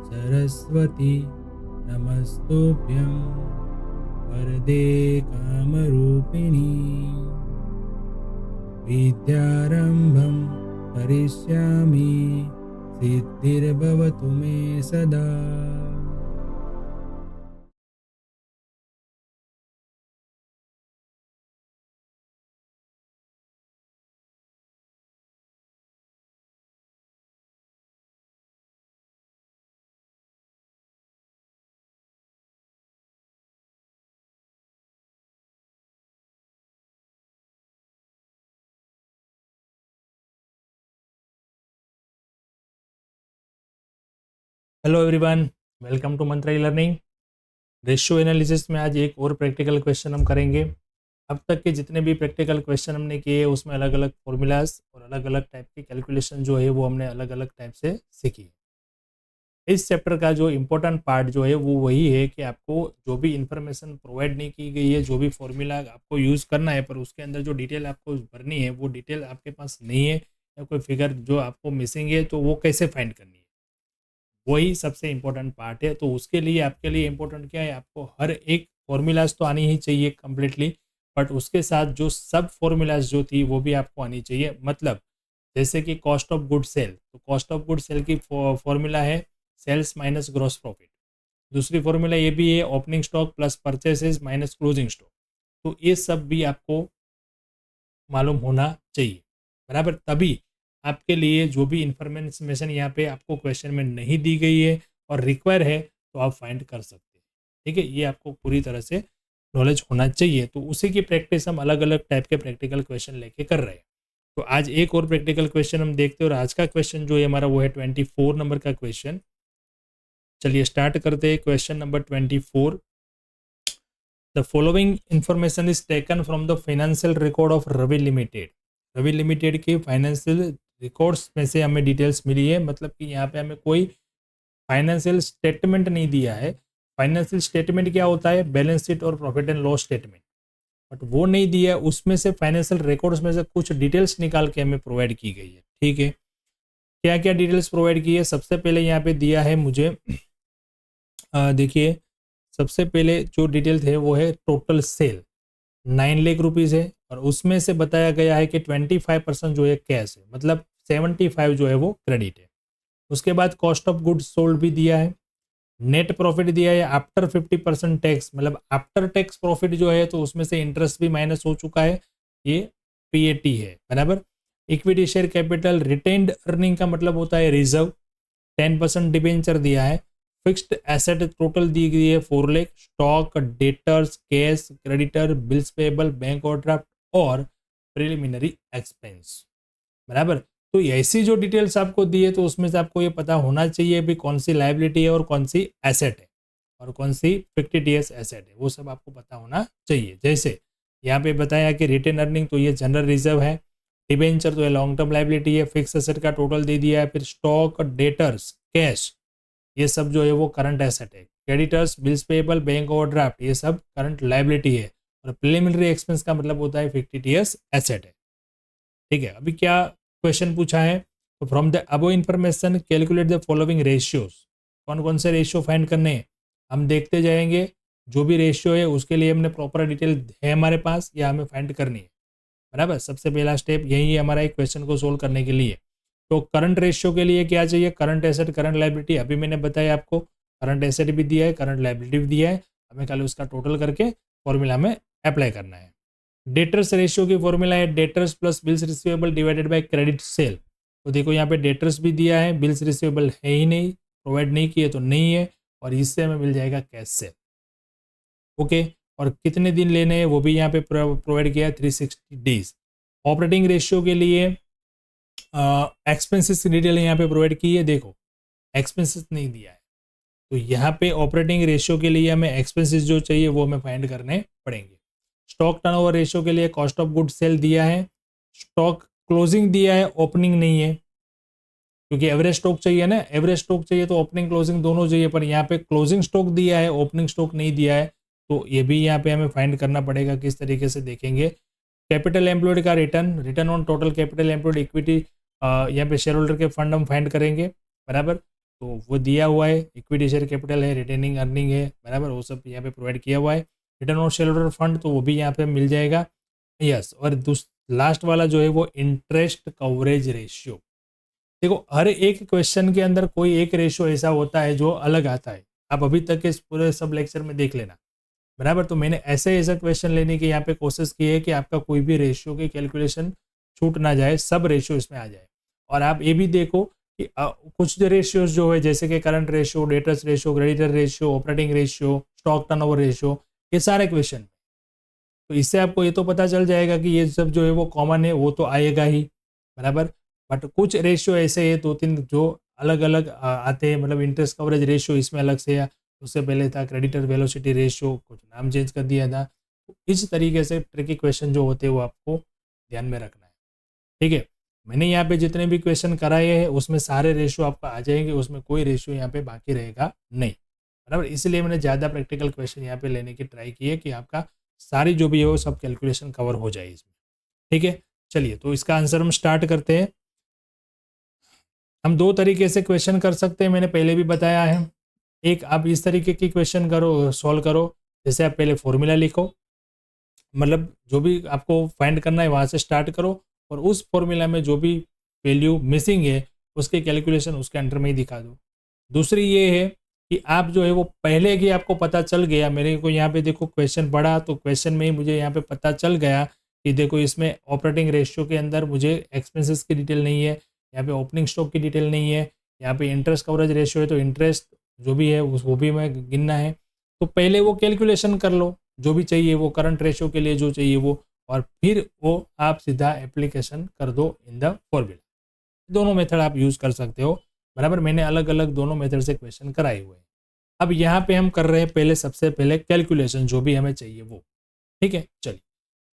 सरस्वती नमस्तुभ्यं वरदे कामरूपिणी विद्यारम्भं करिष्यामि सिद्धिर्भवतु मे सदा। हेलो एवरीवन, वेलकम टू मंत्र लर्निंग। रेशियो एनालिसिस में आज एक और प्रैक्टिकल क्वेश्चन हम करेंगे। अब तक के जितने भी प्रैक्टिकल क्वेश्चन हमने किए उसमें अलग अलग फॉर्मूलाज और अलग अलग टाइप की कैलकुलेशन जो है वो हमने अलग अलग टाइप से सीखी। इस चैप्टर का जो इम्पोर्टेंट पार्ट जो है वो वही है कि आपको जो भी इंफॉर्मेशन प्रोवाइड नहीं की गई है, जो भी फॉर्मूला आपको यूज़ करना है, पर उसके अंदर जो डिटेल आपको भरनी है वो डिटेल आपके पास नहीं है या कोई फिगर जो आपको मिसिंग है, तो वो कैसे फाइंड करनी है, वही सबसे इम्पोर्टेंट पार्ट है। तो उसके लिए आपके लिए इम्पोर्टेंट क्या है, आपको हर एक फॉर्मूलाज तो आनी ही चाहिए कम्प्लीटली, बट उसके साथ जो सब फॉर्मूलाज जो थी वो भी आपको आनी चाहिए। मतलब जैसे कि कॉस्ट ऑफ गुड सेल, तो कॉस्ट ऑफ गुड सेल की फॉर्मूला है सेल्स माइनस ग्रॉस प्रॉफिट। दूसरी फॉर्मूला ये भी है opening stock plus purchases minus closing stock. तो ये सब भी आपको मालूम होना चाहिए, बराबर। तभी आपके लिए जो भी इंफॉर्मेशन यहाँ पे आपको क्वेश्चन में नहीं दी गई है और रिक्वायर है तो आप फाइंड कर सकते हैं। ठीक है, ये आपको पूरी तरह से नॉलेज होना चाहिए। तो उसी की प्रैक्टिस हम अलग अलग टाइप के प्रैक्टिकल क्वेश्चन लेके कर रहे हैं। तो आज एक और प्रैक्टिकल क्वेश्चन हम देखते हैं, और आज का क्वेश्चन जो है हमारा वो है 24 नंबर का क्वेश्चन। चलिए स्टार्ट करते हैं। Question number 24। The following information is taken from the financial record of Ravi limited. Ravi limited के फाइनेंशियल रिकॉर्ड्स में से हमें डिटेल्स मिली है। मतलब कि यहाँ पे हमें कोई फाइनेंशियल स्टेटमेंट नहीं दिया है। फाइनेंशियल स्टेटमेंट क्या होता है, बैलेंस शीट और profit and loss statement, but वो नहीं दिया है। उसमें से फाइनेंशियल रिकॉर्ड्स में से कुछ डिटेल्स निकाल के हमें प्रोवाइड की गई है। ठीक है, क्या क्या डिटेल्स प्रोवाइड की है। सबसे पहले यहाँ पे दिया है मुझे, देखिए सबसे पहले जो डिटेल थे वो है टोटल सेल 9 लाख रुपीज़ है, और उसमें से बताया गया है कि 25% जो है कैश है, मतलब 75 जो है वो क्रेडिट है। उसके बाद कॉस्ट ऑफ गुड्स सोल्ड भी दिया है, नेट प्रॉफिट दिया है आफ्टर 50% टैक्स, मतलब आफ्टर टैक्स प्रॉफिट जो है तो उसमें से इंटरेस्ट भी माइनस हो चुका है, ये पीएटी है, बराबर। Equity share capital retained earning का मतलब होता है रिजर्व, 10% डिबेंचर दिया है। फिक्स्ड एसेट टोटल दी गई है 4 lakh. Stock, debtors, cash, creditor, bills payable, bank overdraft और प्रिलिमिनरी एक्सपेंस, बराबर। तो ऐसी जो डिटेल्स आपको दी है तो उसमें से आपको ये पता होना चाहिए भी कौन सी लाइबिलिटी है और कौन सी एसेट है और कौन सी फिक्टिटियस एसेट है, वो सब आपको पता होना चाहिए। जैसे यहाँ पे बताया कि रिटेन अर्निंग तो ये जनरल रिजर्व है, डिबेंचर तो ये लॉन्ग टर्म लाइबिलिटी है, फिक्स एसेट का टोटल दे दिया है, फिर स्टॉक, डेटर्स, कैश, ये सब जो है वो करंट एसेट है, creditors, bills payable, bank overdraft, ये सब करंट लाइबिलिटी है, और प्रिलिमिनरी एक्सपेंस का मतलब होता है फिक्टिटियस एसेट है। ठीक है, अभी क्या क्वेश्चन पूछा है, तो from the above information calculate the following ratios. कौन कौन से रेशियो फाइंड करने हैं हम देखते जाएंगे। जो भी रेशियो है उसके लिए हमने प्रॉपर डिटेल है हमारे पास, या हमें फाइंड करनी है, बराबर। सबसे पहला स्टेप यही है हमारा एक क्वेश्चन को सोल्व करने के लिए। तो करंट रेशियो के लिए क्या चाहिए, करंट एसेट, करंट लाइबिलिटी। अभी मैंने बताया आपको करंट एसेट भी दिया है, करंट लाइबिलिटी भी दिया है, हमें खाली उसका टोटल करके फॉर्मूला में अप्लाई करना है। डेटर्स रेशियो की फॉर्मूला है debtors plus bills receivable divided by credit sale. तो देखो यहाँ पे डेटर्स भी दिया है, बिल्स रिसीवेबल है ही नहीं, प्रोवाइड नहीं किए तो नहीं है, और इससे हमें मिल जाएगा कैश सेल। ओके, और कितने दिन लेने हैं वो भी यहाँ पे प्रोवाइड किया है, 360 डेज। ऑपरेटिंग रेशियो के लिए एक्सपेंसेस की डिटेल यहाँ पे प्रोवाइड की है, देखो एक्सपेंसेस नहीं दिया है, तो यहाँ पे ऑपरेटिंग रेशियो के लिए हमें एक्सपेंसेस जो चाहिए वो हमें फाइंड करने पड़ेंगे। स्टॉक टर्नओवर रेशियो के लिए कॉस्ट ऑफ गुड सेल दिया है, स्टॉक क्लोजिंग दिया है, ओपनिंग नहीं है, क्योंकि एवरेज स्टॉक चाहिए ना, एवरेज स्टॉक चाहिए तो ओपनिंग क्लोजिंग दोनों चाहिए, पर यहाँ पे क्लोजिंग स्टॉक दिया है, ओपनिंग स्टॉक नहीं दिया है, तो ये भी यहाँ पे हमें फाइंड करना पड़ेगा। किस तरीके से देखेंगे, कैपिटल एम्प्लॉयड का return, return on total capital employed equity, यहाँ पे शेयर होल्डर के फंड हम फाइंड करेंगे, बराबर। तो वो दिया हुआ है, इक्विटी शेयर कैपिटल है, रिटेनिंग अर्निंग है, बराबर, वो सब यहाँ पे प्रोवाइड किया हुआ है। Return on share holder fund तो वो भी यहाँ पे मिल जाएगा, यस। और लास्ट वाला जो है वो इंटरेस्ट कवरेज रेशियो। देखो हर एक क्वेश्चन के अंदर कोई एक रेशियो ऐसा होता है जो अलग आता है, आप अभी तक के इस पूरे सब लेक्चर में देख लेना, बराबर। तो मैंने ऐसे ऐसा क्वेश्चन लेने की यहाँ पे कोशिश की है कि आपका कोई भी रेशियो की कैलकुलेशन छूट ना जाए, सब रेशियो इसमें आ जाए। और आप ये भी देखो कि कुछ जो रेशियोज जो है, जैसे कि current ratio, debtors ratio, creditor ratio, operating ratio, stock turnover ratio, ये सारे क्वेश्चन, तो इससे आपको ये तो पता चल जाएगा कि ये सब जो है वो कॉमन है, वो तो आएगा ही, बराबर। बट कुछ रेशियो ऐसे है, 2-3 जो अलग अलग आते हैं, मतलब इंटरेस्ट कवरेज रेशियो इसमें अलग से, या उससे पहले था क्रेडिटर वेलोसिटी रेशियो, कुछ नाम चेंज कर दिया था। तो इस तरीके से ट्रिकी क्वेश्चन जो होते हैं वो आपको ध्यान में रखना है, ठीक है। मैंने यहाँ पे जितने भी क्वेश्चन कराए हैं उसमें सारे रेशियो आपको आ जाएंगे, उसमें कोई रेशियो यहाँ पे बाकी रहेगा नहीं, बराबर। इसलिए मैंने ज़्यादा प्रैक्टिकल क्वेश्चन यहाँ पे लेने की ट्राई की है कि आपका सारी जो भी है वो सब कैलकुलेशन कवर हो जाए इसमें, ठीक है। चलिए, तो इसका आंसर हम स्टार्ट करते हैं। हम 2 तरीके से क्वेश्चन कर सकते हैं, मैंने पहले भी बताया है। एक, आप इस तरीके की क्वेश्चन करो, सॉल्व करो, जैसे आप पहले फॉर्मूला लिखो, मतलब जो भी आपको फाइंड करना है वहाँ से स्टार्ट करो, और उस फॉर्मूला में जो भी वैल्यू मिसिंग है उसके कैलकुलेशन उसके अंडर में ही दिखा दो। दूसरी ये है कि आप जो है वो पहले ही आपको पता चल गया, मेरे को यहाँ पे देखो क्वेश्चन पढ़ा तो क्वेश्चन में ही मुझे यहाँ पे पता चल गया कि देखो इसमें ऑपरेटिंग रेशियो के अंदर मुझे एक्सपेंसेस की डिटेल नहीं है, यहाँ पे ओपनिंग स्टॉक की डिटेल नहीं है, यहाँ पे इंटरेस्ट कवरेज रेशियो है तो इंटरेस्ट जो भी है वो भी मैं गिनना है। तो पहले वो कैलकुलेशन कर लो, जो भी चाहिए वो करंट रेशियो के लिए जो चाहिए वो, और फिर वो आप सीधा एप्लीकेशन कर दो इन द फॉर्मूला। दोनों मेथड आप यूज़ कर सकते हो, बराबर। मैंने अलग अलग दोनों मेथड से क्वेश्चन कराए हुए हैं। अब यहाँ पे हम कर रहे हैं पहले, सबसे पहले कैलकुलेशन जो भी हमें चाहिए वो, ठीक है। चलिए,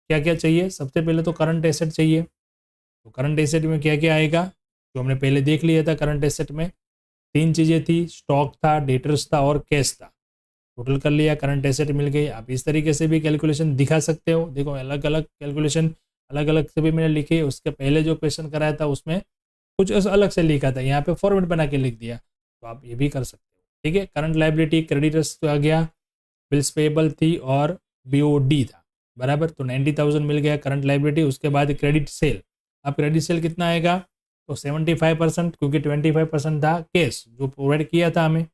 क्या क्या चाहिए, सबसे पहले तो करंट एसेट चाहिए। तो करंट एसेट में क्या क्या आएगा, जो हमने पहले देख लिया था। करंट एसेट में 3 चीज़ें थी, स्टॉक था, डेटर्स था और कैश था। टोटल कर लिया, करंट एसेट मिल गई। आप इस तरीके से भी कैलकुलेशन दिखा सकते हो, देखो अलग अलग कैलकुलेशन अलग अलग से भी मैंने लिखी। उसके पहले जो क्वेश्चन कराया था उसमें कुछ अलग से लिखा था, यहाँ पे फॉर्मेट बना के लिख दिया, तो आप ये भी कर सकते हो, ठीक है। करंट लाइबिलिटी, क्रेडिटर्स आ गया, बिल्स पेबल थी और बीओडी था, बराबर। तो 90,000 मिल गया करंट लाइबिलिटी। उसके बाद क्रेडिट सेल, अब क्रेडिट सेल कितना आएगा, तो 75%, क्योंकि 25% था कैश जो प्रोवाइड किया था हमें,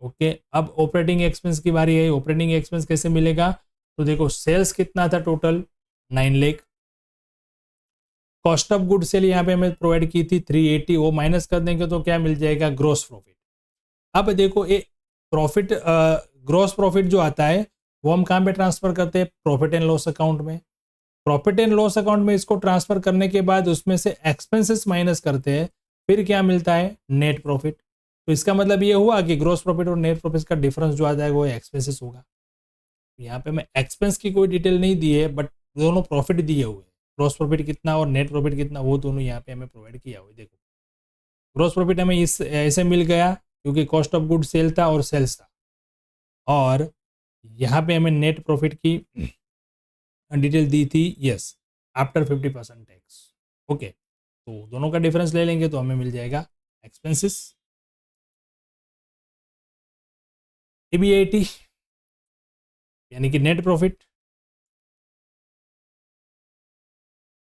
ओके। अब ऑपरेटिंग एक्सपेंस की बारी है। ऑपरेटिंग एक्सपेंस कैसे मिलेगा, तो देखो सेल्स कितना था total, 9 lakh. Cost of good sale यहाँ पे हमें प्रोवाइड की थी 380, वो माइनस कर देंगे तो क्या मिल जाएगा, ग्रोस प्रॉफिट। अब देखो ये प्रॉफिट, ग्रोस प्रॉफिट जो आता है वो हम कहाँ पे ट्रांसफर करते हैं, प्रॉफिट एंड लॉस अकाउंट में। प्रॉफिट एंड लॉस अकाउंट में इसको ट्रांसफर करने के बाद उसमें से एक्सपेंसेस माइनस करते हैं, फिर क्या मिलता है, नेट प्रॉफिट। तो इसका मतलब ये हुआ कि ग्रोस प्रॉफिट और नेट प्रॉफिट का डिफरेंस जो आता है वो एक्सपेंसेस होगा। यहाँ पे मैं एक्सपेंस की कोई डिटेल नहीं दी है, बट दोनों प्रॉफिट दिए हुए हैं, ग्रोस प्रॉफिट कितना और नेट प्रॉफिट कितना, वो दोनों यहाँ पे हमें प्रोवाइड किया हुआ है। देखो ग्रोस प्रॉफिट हमें इस ऐसे मिल गया क्योंकि कॉस्ट ऑफ गुड सेल था और सेल्स था, और यहाँ पे हमें नेट प्रॉफिट की डिटेल दी थी, यस, आफ्टर 50% टैक्स, ओके। तो दोनों का डिफरेंस ले लेंगे तो हमें मिल जाएगा एक्सपेंसेस, EBIT यानी कि नेट प्रॉफिट,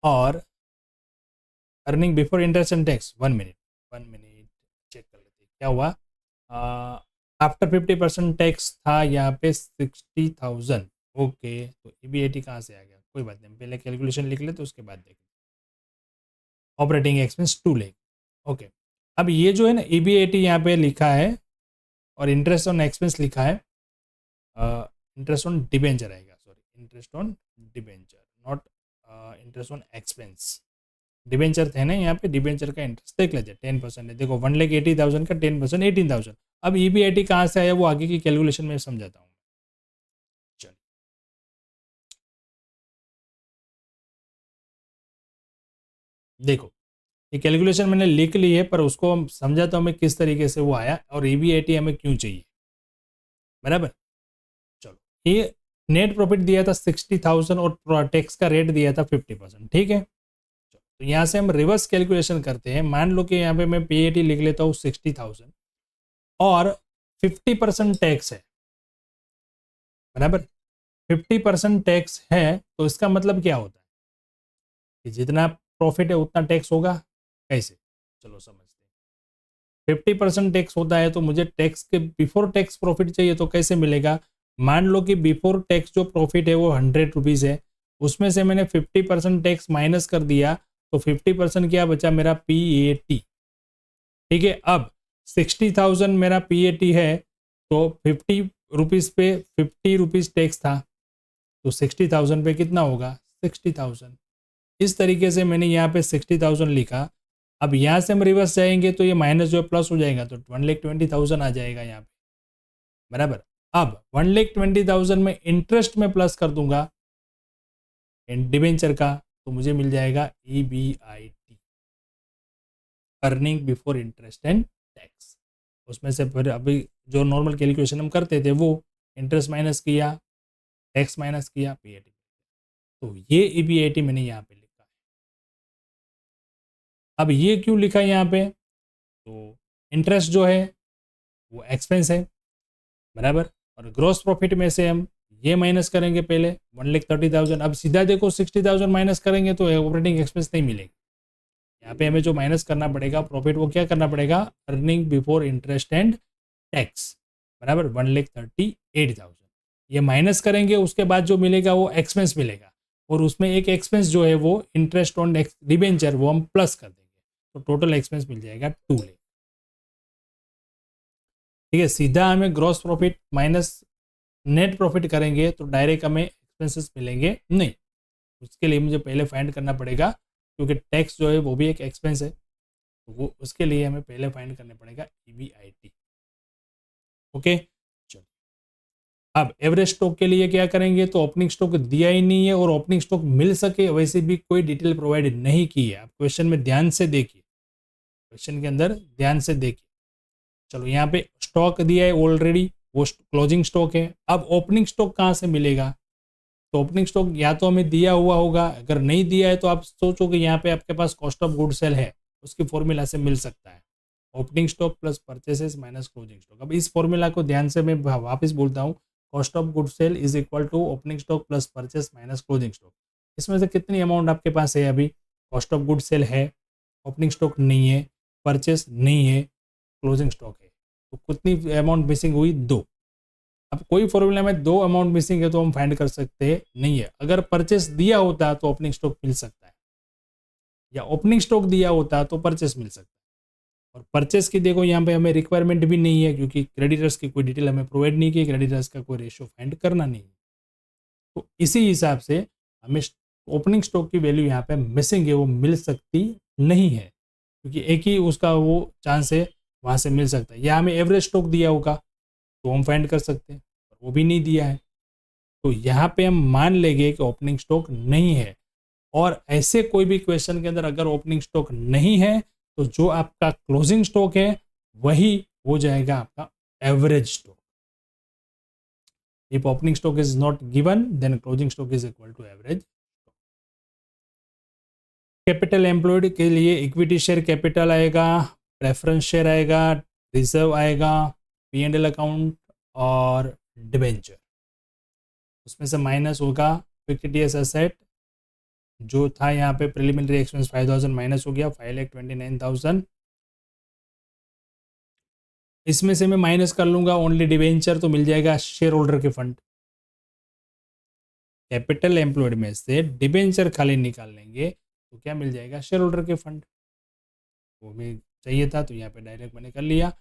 और earning before interest and tax. 1 minute check कर लेते हैं क्या हुआ। आफ्टर 50% टैक्स था यहाँ पे 60,000, ओके। तो EBIT कहाँ से आ गया, कोई बात नहीं, पहले कैलकुलेशन लिख ले तो उसके बाद देखें। Operating expense 2 lakh, okay. अब ये जो है ना EBIT यहाँ पे लिखा है और इंटरेस्ट ऑन एक्सपेंस लिखा है, इंटरेस्ट ऑन डिबेंचर आएगा, sorry, interest on debenture, not interest on expense. Debenture थे ना यहाँ पे, डिबेंचर का इंटरेस्ट देख लेते 10% है, देखो 1,80,000 का 10% 18,000। अब EBIT कहाँ से आया वो आगे की कैलकुलेशन में समझाता हूँ। चलिए, देखो ये कैलकुलेशन मैंने लिख ली है, पर उसको समझाता हूँ मैं किस तरीके से वो आया और EBIT हमें क्यों चाहिए, बराबर। चलो, ये नेट प्रॉफिट दिया था 60,000 और टैक्स का रेट दिया था 50%, ठीक है। तो यहाँ से हम रिवर्स कैलकुलेशन करते हैं। मान लो कि यहाँ पे मैं PAT लिख लेता हूँ 60,000 और 50% टैक्स है, बराबर। 50% टैक्स है तो इसका मतलब क्या होता है कि जितना प्रॉफिट है उतना टैक्स होगा। कैसे, चलो समझते हैं। 50% टैक्स होता है तो मुझे टैक्स के बिफोर टैक्स प्रॉफिट चाहिए, तो कैसे मिलेगा। मान लो कि बिफोर टैक्स जो प्रॉफिट है वो 100 रुपीज़ है, उसमें से मैंने 50% टैक्स माइनस कर दिया, तो 50% क्या बचा, मेरा PAT, ठीक है। अब 60,000 मेरा PAT है, तो 50 रुपीज़ पे 50 रुपीज़ टैक्स था, तो 60,000 पे कितना होगा, 60,000। इस तरीके से मैंने यहाँ पे 60,000 लिखा। अब यहाँ से हम रिवर्स जाएंगे तो ये माइनस जो प्लस हो जाएगा, तो 1,20,000 आ जाएगा यहाँ पे, बराबर। अब 1,20,000 में इंटरेस्ट में प्लस कर दूंगा डिबेंचर का, तो मुझे मिल जाएगा EBIT, earning before interest and tax. उसमें से फिर अभी जो नॉर्मल कैलकुलेशन हम करते थे वो इंटरेस्ट माइनस किया, टैक्स माइनस किया, PAT। तो ये EBIT मैंने यहाँ पे लिखा है। अब ये क्यों लिखा है यहाँ पे, तो इंटरेस्ट जो है वो एक्सपेंस है, बराबर। और ग्रॉस प्रॉफिट में से हम ये माइनस करेंगे पहले 1,30,000। अब सीधा देखो 60,000 माइनस करेंगे तो ऑपरेटिंग एक्सपेंस नहीं मिलेगी। यहाँ पे हमें जो माइनस करना पड़ेगा प्रॉफिट, वो क्या करना पड़ेगा, earning before interest and tax, बराबर 1,38,000। ये माइनस करेंगे, उसके बाद जो मिलेगा वो एक्सपेंस मिलेगा, और उसमें एक एक्सपेंस जो है वो इंटरेस्ट ऑन डिबेंचर, वो हम प्लस कर देंगे, तो टोटल एक्सपेंस मिल जाएगा 2 लाख, ठीक है। सीधा हमें gross profit minus net profit करेंगे तो डायरेक्ट हमें एक्सपेंसेस मिलेंगे नहीं। उसके लिए मुझे पहले फाइंड करना पड़ेगा, क्योंकि टैक्स जो है वो भी एक एक्सपेंस है, तो वो उसके लिए हमें पहले फाइंड करना पड़ेगा EBIT। ओके, चलो। अब एवरेज स्टॉक के लिए क्या करेंगे, तो ओपनिंग स्टॉक दिया ही नहीं है, और ओपनिंग स्टॉक मिल सके वैसे भी कोई डिटेल प्रोवाइड नहीं की है। आप क्वेश्चन में ध्यान से देखिए, क्वेश्चन के अंदर ध्यान से देखिए। चलो, यहाँ पे स्टॉक दिया है ऑलरेडी, वो क्लोजिंग स्टॉक है। अब ओपनिंग स्टॉक कहाँ से मिलेगा, तो ओपनिंग स्टॉक या तो हमें दिया हुआ होगा, अगर नहीं दिया है तो आप सोचो कि यहाँ पे आपके पास कॉस्ट ऑफ गुड सेल है, उसकी फॉर्मूला से मिल सकता है, opening stock plus purchases minus closing stock. अब इस फॉर्मूला को ध्यान से मैं वापस बोलता हूँ, cost of good sale is equal to opening stock plus purchase minus closing stock. इसमें से कितनी अमाउंट आपके पास है, अभी कॉस्ट ऑफ गुड सेल है, ओपनिंग स्टॉक नहीं है, परचेस नहीं है, क्लोजिंग स्टॉक है, तो कितनी अमाउंट मिसिंग हुई, 2। अब कोई फॉर्मूला में 2 अमाउंट मिसिंग है तो हम फाइंड कर सकते नहीं है। अगर परचेस दिया होता तो ओपनिंग स्टॉक मिल सकता है, या ओपनिंग स्टॉक दिया होता तो परचेस मिल सकता है। और परचेस की देखो यहाँ पे हमें रिक्वायरमेंट भी नहीं है, क्योंकि क्रेडिटर्स की कोई डिटेल हमें प्रोवाइड नहीं की, क्रेडिटर्स का कोई रेशियो फाइंड करना नहीं है। तो इसी हिसाब से हमें ओपनिंग स्टॉक की वैल्यू यहाँ पे मिसिंग है, वो मिल सकती नहीं है, क्योंकि एक ही उसका वो चांस है वहाँ से मिल सकता है। या हमें एवरेज स्टॉक दिया होगा तो हम फाइंड कर सकते हैं, वो भी नहीं दिया है, तो यहाँ पे हम मान लेंगे कि ओपनिंग स्टॉक नहीं है। और ऐसे कोई भी क्वेश्चन के अंदर अगर ओपनिंग स्टॉक नहीं है तो जो आपका क्लोजिंग स्टॉक है वही हो जाएगा आपका average stock. If opening stock is not given then closing stock is equal to average. Capital employed के लिए इक्विटी शेयर कैपिटल आएगा, प्रेफरेंस शेयर आएगा, रिजर्व आएगा, P&L अकाउंट और डिबेंचर। उसमें से माइनस होगा फिक्टिटियस एसेट, जो था यहाँ पे प्रिलिमिनरी एक्सपेंस 5,000 माइनस हो गया 5,29,000। इसमें से मैं माइनस कर लूंगा ओनली डिवेंचर, तो मिल जाएगा शेयर होल्डर के फंड। कैपिटल एम्प्लॉयड में से डिवेंचर खाली निकाल लेंगे तो क्या मिल जाएगा, शेयर होल्डर के फंड। वो भी चाहिए था तो यहाँ पे डायरेक्ट मैंने कर लिया।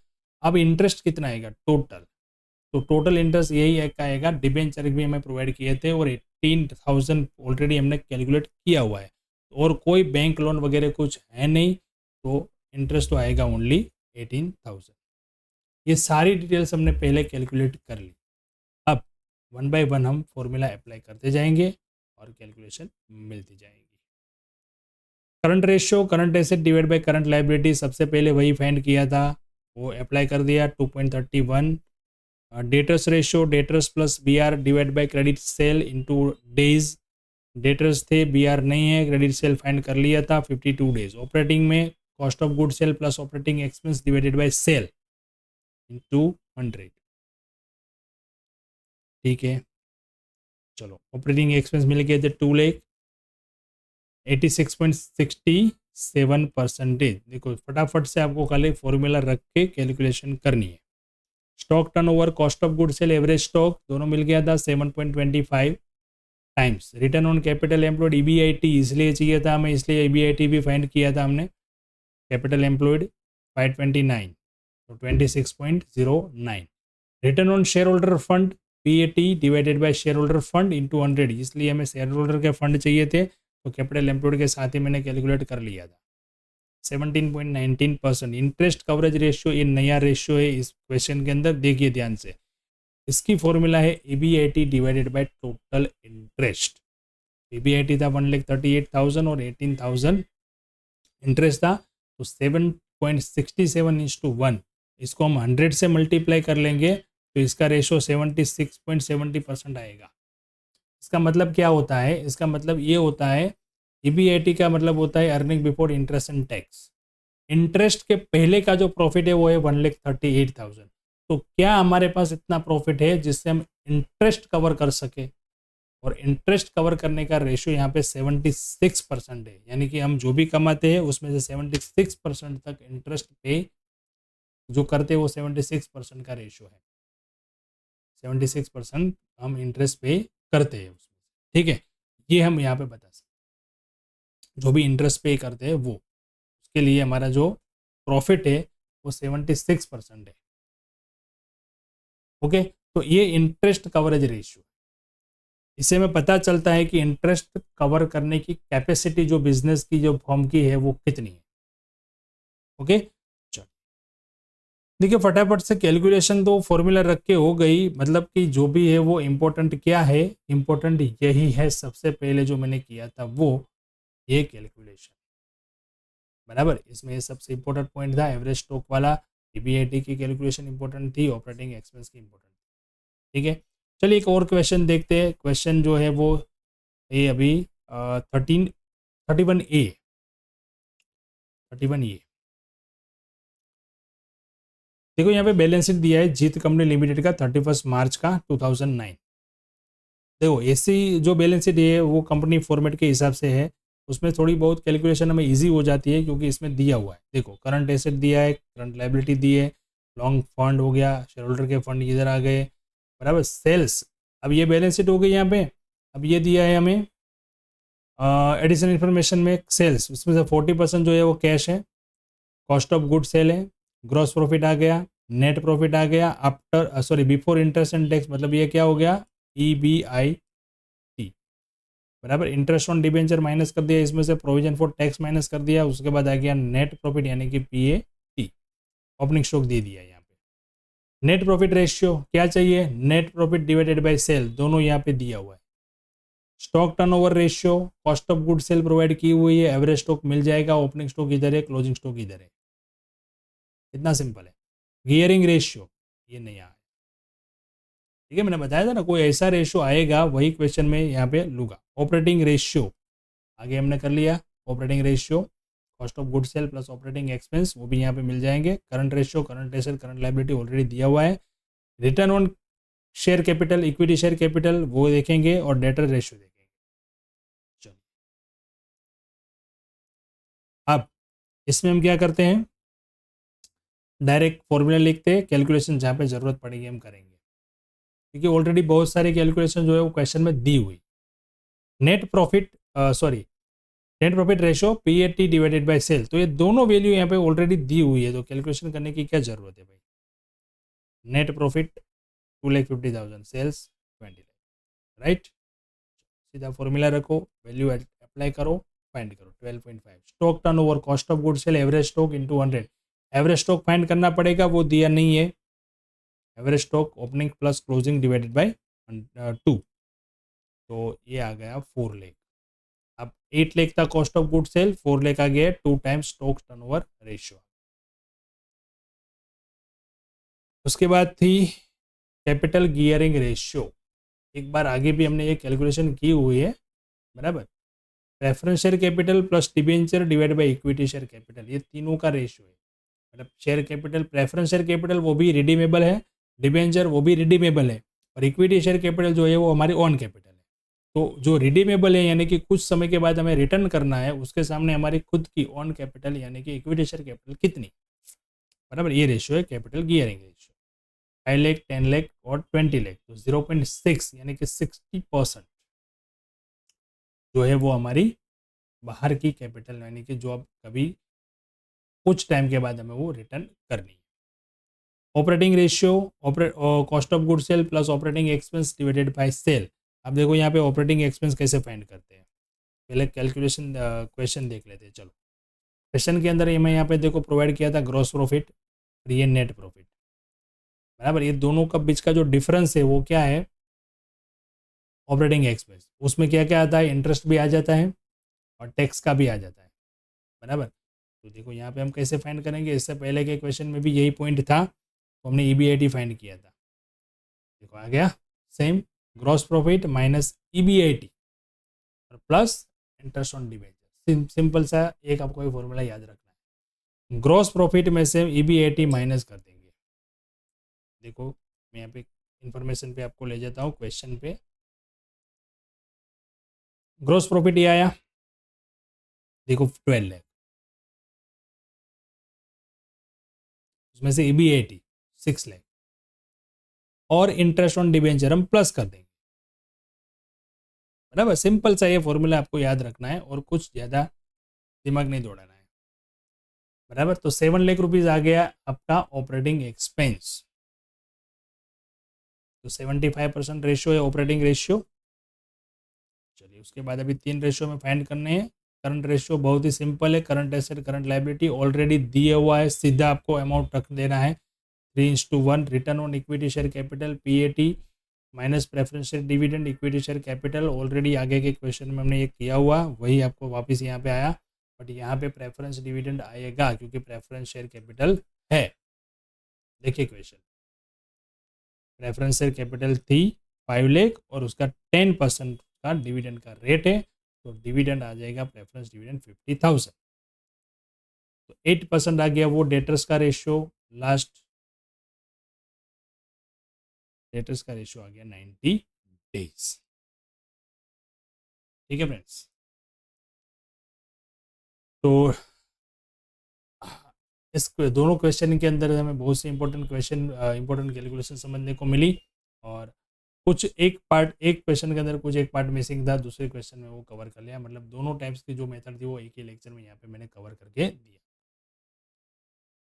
अब इंटरेस्ट कितना आएगा टोटल, तो टोटल इंटरेस्ट यही एक का आएगा, डिबेंचर भी हमें प्रोवाइड किए थे और 18,000 ऑलरेडी हमने कैलकुलेट किया हुआ है, और कोई बैंक लोन वगैरह कुछ है नहीं, तो इंटरेस्ट तो आएगा ओनली 18,000। ये सारी डिटेल्स हमने पहले कैलकुलेट कर ली। अब 1 बाय 1 हम फॉर्मूला अप्लाई करते जाएंगे और कैलकुलेशन मिलती जाएगी। Current ratio, current asset divide by current liability, सबसे पहले वही फाइंड किया था, वो अप्लाई कर दिया 2.31 debtors ratio, debtors plus B R divide by credit sale into days. Debtors थे, बी आर नहीं है, क्रेडिट सेल फाइंड कर लिया था, 52 डेज। ऑपरेटिंग में cost of good sale plus operating expense divided by sale into 100। ठीक है, चलो ऑपरेटिंग एक्सपेंस मिल गए थे 2,86.67%। देखो फटाफट से आपको खाली फॉर्मूला रख के कैलकुलेशन करनी है। Stock turnover, cost of good sale, average stock दोनों मिल गया था 7.25 times. Return on capital employed, EBIT इसलिए चाहिए था हमें, इसलिए ईबीआईटी भी फाइंड किया था हमने। कैपिटल एम्प्लॉयड 529, तो 26.09। Return on share holder fund, PAT divided by share holder fund into 100, इसलिए हमें शेयर होल्डर के फंड चाहिए थे, तो कैपिटल एम्प्लॉयड के साथ ही मैंने कैलकुलेट कर लिया था। 17.19%। इंटरेस्ट कवरेज रेशियो, ये नया रेशियो है इस क्वेश्चन के अंदर, देखिए ध्यान से। इसकी फॉर्मूला है EBIT divided by total interest. EBIT था 1,38,000 और 18,000 इंटरेस्ट था, तो 7.67:1, इसको हम 100 से मल्टीप्लाई कर लेंगे तो इसका रेशो 76.70% आएगा। इसका मतलब क्या होता है? इसका मतलब ये होता है, ईबीआईटी का मतलब होता है earning before interest and tax. Interest के पहले का जो प्रॉफिट है वो है 1,38,000। तो क्या हमारे पास इतना प्रॉफिट है जिससे हम इंटरेस्ट कवर कर सके? और इंटरेस्ट कवर करने का रेशो यहाँ पे 76% है, यानी कि हम जो भी कमाते हैं उसमें से 76% तक इंटरेस्ट पे जो करते हैं वो 76% का रेशो है। 76% हम इंटरेस्ट पे करते हैं उसमें, ठीक है। ये हम यहाँ पे बता सकते, जो भी इंटरेस्ट पे करते हैं वो, उसके लिए हमारा जो प्रॉफिट है वो 76% है। ओके, तो ये इंटरेस्ट कवरेज रेशियो, इससे हमें पता चलता है कि इंटरेस्ट कवर करने की कैपेसिटी जो बिजनेस की, जो फर्म की है, वो कितनी है। ओके, चलो देखिए फटाफट से कैलकुलेशन तो फॉर्मूला रख के हो गई, मतलब कि जो भी है वो इम्पोर्टेंट क्या है, इम्पोर्टेंट यही है सबसे पहले जो मैंने किया था वो ये कैलकुलेशन, बराबर। इसमें सबसे इम्पोर्टेंट पॉइंट था एवरेज स्टॉक वाला, ईबीआईटी की कैलकुलेशन इंपॉर्टेंट थी, ऑपरेटिंग एक्सपेंस की इंपॉर्टेंट थी, ठीक है। चलिए एक और क्वेश्चन देखते हैं। क्वेश्चन जो है वो ये अभी 31A देखो यहाँ पे बैलेंस शीट दिया है जीत कंपनी लिमिटेड का 31 मार्च का 2009। देखो ऐसी जो बैलेंस शीट है वो कंपनी फॉर्मेट के हिसाब से है, उसमें थोड़ी बहुत कैलकुलेशन हमें इजी हो जाती है क्योंकि इसमें दिया हुआ है। देखो करंट एसेट दिया है, करंट लाइबिलिटी दी है, लॉन्ग फंड हो गया, शेयर होल्डर के फंड इधर आ गए, बराबर। सेल्स, अब ये बैलेंस शीट हो गई यहाँ पे। अब ये दिया है हमें एडिशनल इन्फॉर्मेशन में सेल्स, उसमें से 40% जो है वो कैश है, कॉस्ट ऑफ गुड सेल है, ग्रॉस प्रॉफिट आ गया, नेट प्रॉफिट आ गया after sorry before interest and tax, मतलब ये क्या हो गया EBIT, बराबर। इंटरेस्ट ऑन डिबेंचर माइनस कर दिया, इसमें से प्रोविजन फॉर टैक्स माइनस कर दिया, उसके बाद आ गया नेट प्रॉफिट यानी कि PAT, ओपनिंग स्टॉक दे दिया यहाँ पे। नेट प्रॉफिट रेशियो क्या चाहिए, net profit divided by sale, दोनों यहाँ पे दिया हुआ है। Stock turnover ratio, cost of good sale provide की हुई है, एवरेज स्टॉक मिल जाएगा, ओपनिंग स्टॉक इधर है, क्लोजिंग स्टॉक इधर है, इतना सिंपल है। गियरिंग रेशियो ये नहीं आया, ठीक है, मैंने बताया था ना कोई ऐसा रेशियो आएगा वही क्वेश्चन में यहाँ पे लूंगा। ऑपरेटिंग रेशियो आगे हमने कर लिया, operating ratio cost of good sale plus operating expense वो भी यहाँ पे मिल जाएंगे। Current ratio, current asset, current liability already दिया हुआ है। Return on share capital, equity share capital वो देखेंगे, और डेटर रेशियो देखेंगे। चलो अब इसमें हम क्या करते हैं, डायरेक्ट फॉर्मूला लिखते हैं, कैलकुलेशन जहाँ पे जरूरत पड़ेगी हम करेंगे, क्योंकि ऑलरेडी बहुत सारे कैलकुलेशन जो है वो क्वेश्चन में दी हुई। Net profit net profit ratio PAT divided by sale, तो ये दोनों वैल्यू यहाँ पे ऑलरेडी दी हुई है, तो कैलकुलेशन करने की क्या जरूरत है भाई। Net profit 2,50,000, sales 20 lakh, right. सीधा फॉर्मूला रखो, वैल्यू अप्लाई करो, फाइंड करो 12.5। Stock turnover, cost of good sale, average stock into 100, average stock find करना पड़ेगा, वो दिया नहीं है। Average stock opening plus closing divided by 2, तो ये आ गया 4 लाख। अब 8 लाख था cost of good sold, 4 lakh आ गया 2 टाइम्स स्टॉक टर्नओवर रेशियो। उसके बाद थी कैपिटल गियरिंग रेशियो, एक बार आगे भी हमने ये कैलकुलेशन की हुई है, बराबर। Preference share capital plus debenture divide by equity share capital, ये तीनों का रेशियो है। मतलब share capital, preference share capital वो भी रिडीमेबल है, डिबेंचर वो भी रिडीमेबल है, और इक्विटी शेयर कैपिटल जो है वो हमारी ऑन कैपिटल है। तो जो रिडीमेबल है यानी कि कुछ समय के बाद हमें रिटर्न करना है, उसके सामने हमारी खुद की ऑन कैपिटल यानी कि इक्विटी शेयर कैपिटल कितनी, बराबर, ये रेशियो है capital gearing ratio. 5 lakh, 10 lakh और 20 लाख, तो 0.6 यानी कि 60% जो है वो हमारी बाहर की कैपिटल, यानी कि जो अब कभी कुछ टाइम के बाद हमें वो रिटर्न करनी है। Operating ratio, cost of good sale plus operating expense divided by sale. अब देखो यहाँ पे ऑपरेटिंग एक्सपेंस कैसे फाइंड करते हैं, पहले कैलकुलेशन क्वेश्चन देख लेते हैं। चलो, क्वेश्चन के अंदर मैं यहाँ पे देखो प्रोवाइड किया था ग्रॉस प्रॉफिट और ये नेट प्रॉफिट, बराबर। ये दोनों का बीच का जो डिफरेंस है वो क्या है, ऑपरेटिंग एक्सपेंस। उसमें क्या क्या आता है, इंटरेस्ट भी आ जाता है और टैक्स का भी आ जाता है, बराबर। तो देखो यहाँ पे हम कैसे फाइंड करेंगे, इससे पहले के क्वेश्चन में भी यही पॉइंट था, तो हमने ईबीआईटी फाइंड किया था। देखो आ गया same, gross profit minus EBIT और plus interest on debenture. Simple सा एक आपको ये फॉर्मूला याद रखना है, ग्रॉस प्रॉफिट में से ईबीआईटी माइनस कर देंगे। देखो मैं यहाँ पे इंफॉर्मेशन पे आपको ले जाता हूँ, क्वेश्चन पे ग्रॉस प्रॉफिट ये आया, देखो 12 लाख, उसमें से ईबीआईटी 6 लाख और इंटरेस्ट ऑन डिबेंचर हम प्लस कर देंगे, बराबर। सिंपल सा ये फॉर्मूला आपको याद रखना है और कुछ ज़्यादा दिमाग नहीं दौड़ाना है, बराबर। तो 7 लाख रुपीज़ आ गया आपका ऑपरेटिंग एक्सपेंस, तो 75% रेशियो है ऑपरेटिंग रेशियो। चलिए उसके बाद अभी 3 रेशियो में फाइंड करने हैं। करंट रेशियो बहुत ही सिंपल है, current asset current liability already दिया हुआ है, सीधा आपको अमाउंट रख देना है 3:1। Return on equity share capital PAT minus preference share dividend equity share capital, already आगे के क्वेश्चन में हमने ये किया हुआ, वही आपको वापस यहाँ पे आया, बट यहाँ पे प्रेफरेंस डिविडेंड आएगा क्योंकि प्रेफरेंस शेयर कैपिटल है। देखिए क्वेश्चन, प्रेफरेंस शेयर कैपिटल थी 5 लाख और उसका 10% का डिविडेंड का रेट है, तो डिविडेंड आ जाएगा प्रेफरेंस डिविडेंड 50,000। तो 8% आ गया वो डेटर्स का रेशियो, लास्ट डेटर्स का रेशियो आ गया 90 डेज। ठीक है फ्रेंड्स, तो इस दोनों क्वेश्चन के अंदर हमें बहुत सी इंपॉर्टेंट कैलकुलेशन समझने को मिली, और कुछ एक क्वेश्चन के अंदर कुछ एक पार्ट मिसिंग था, दूसरे क्वेश्चन में वो कवर कर लिया। मतलब दोनों टाइप्स की जो मेथड थी वो एक ही लेक्चर में यहाँ पे मैंने कवर करके दिया।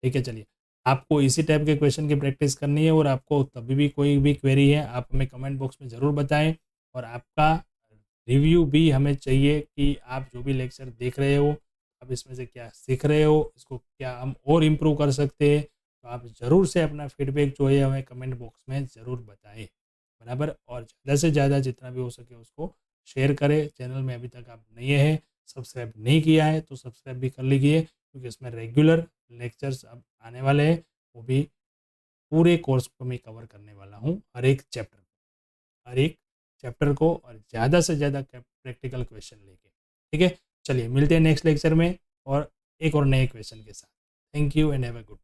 ठीक है, चलिए आपको इसी टाइप के क्वेश्चन की प्रैक्टिस करनी है, और आपको तभी भी कोई भी क्वेरी है आप हमें कमेंट बॉक्स में ज़रूर बताएं, और आपका रिव्यू भी हमें चाहिए कि आप जो भी लेक्चर देख रहे हो आप इसमें से क्या सीख रहे हो, इसको क्या हम और इम्प्रूव कर सकते हैं। तो आप ज़रूर से अपना फीडबैक जो है हमें कमेंट बॉक्स में ज़रूर बताएं, बराबर। और ज़्यादा से ज़्यादा जितना भी हो सके उसको शेयर करें। चैनल में अभी तक आप नए हैं, सब्सक्राइब नहीं किया है तो सब्सक्राइब भी कर लीजिए, क्योंकि इसमें रेगुलर लेक्चर्स अब आने वाले हैं, वो भी पूरे कोर्स को मैं कवर करने वाला हूँ, हर एक चैप्टर को, और ज़्यादा से ज़्यादा प्रैक्टिकल क्वेश्चन लेके। ठीक है, चलिए मिलते हैं नेक्स्ट लेक्चर में और एक और नए क्वेश्चन के साथ। Thank you and have a good.